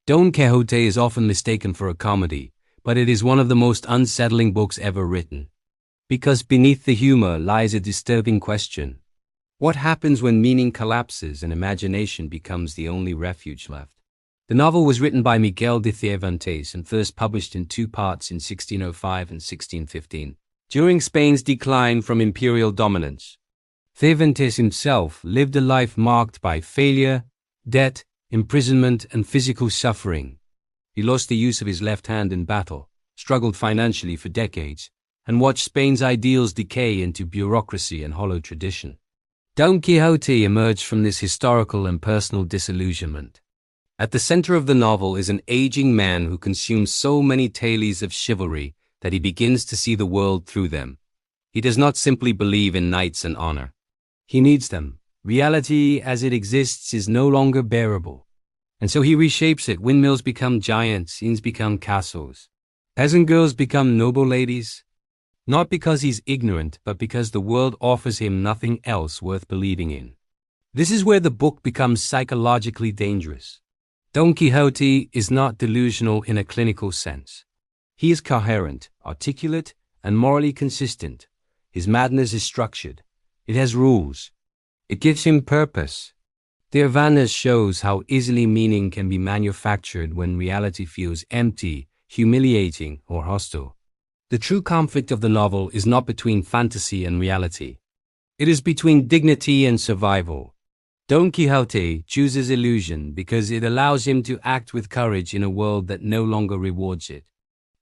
Don Quixote is often mistaken for a comedy, but it is one of the most unsettling books ever written. Because beneath the humor lies a disturbing question. What happens when meaning collapses and imagination becomes the only refuge left? The novel was written by Miguel de Cervantes and first published in two parts in 1605 and 1615, during Spain's decline from imperial dominance. Cervantes himself lived a life marked by failure, debt, imprisonment, and physical suffering. He lost the use of his left hand in battle, struggled financially for decades, and watched Spain's ideals decay into bureaucracy and hollow tradition. Don Quixote emerged from this historical and personal disillusionment. At the center of the novel is an aging man who consumes so many tales of chivalry that he begins to see the world through them. He does not simply believe in knights and honor. He needs them. Reality as it exists is no longer bearable. And so he reshapes it. Windmills become giants, inns become castles. Peasant girls become noble ladies. Not because he's ignorant, but because the world offers him nothing else worth believing in. This is where the book becomes psychologically dangerous. Don Quixote is not delusional in a clinical sense. He is coherent, articulate, and morally consistent. His madness is structured. It has rules. It gives him purpose. Cervantes shows how easily meaning can be manufactured when reality feels empty, humiliating, or hostile. The true conflict of the novel is not between fantasy and reality. It is between dignity and survival. Don Quixote chooses illusion because it allows him to act with courage in a world that no longer rewards it.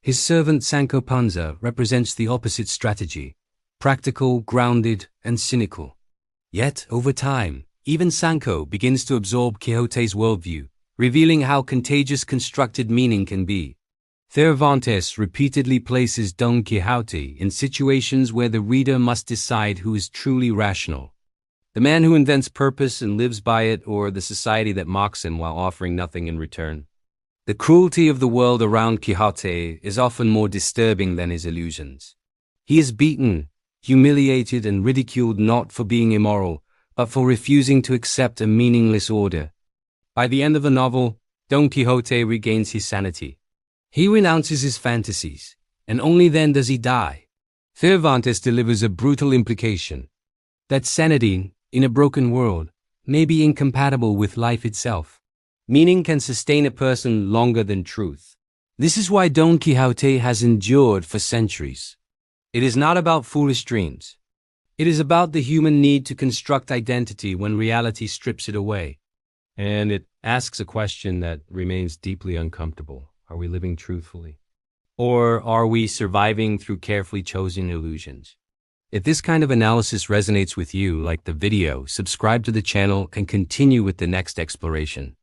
His servant Sancho Panza represents the opposite strategy, practical, grounded, and cynical. Yet, over time, even Sancho begins to absorb Quixote's worldview, revealing how contagious constructed meaning can be. Cervantes repeatedly places Don Quixote in situations where the reader must decide who is truly rational. The man who invents purpose and lives by it, or the society that mocks him while offering nothing in return. The cruelty of the world around Quixote is often more disturbing than his illusions. He is beaten, humiliated, and ridiculed not for being immoral, but for refusing to accept a meaningless order. By the end of the novel, Don Quixote regains his sanity. He renounces his fantasies, and only then does he die. Cervantes delivers a brutal implication that sanity, in a broken world, may be incompatible with life itself. Meaning can sustain a person longer than truth. This is why Don Quixote has endured for centuries. It is not about foolish dreams. It is about the human need to construct identity when reality strips it away. And it asks a question that remains deeply uncomfortable. Are we living truthfully? Or are we surviving through carefully chosen illusions? If this kind of analysis resonates with you, like the video, subscribe to the channel, and continue with the next exploration.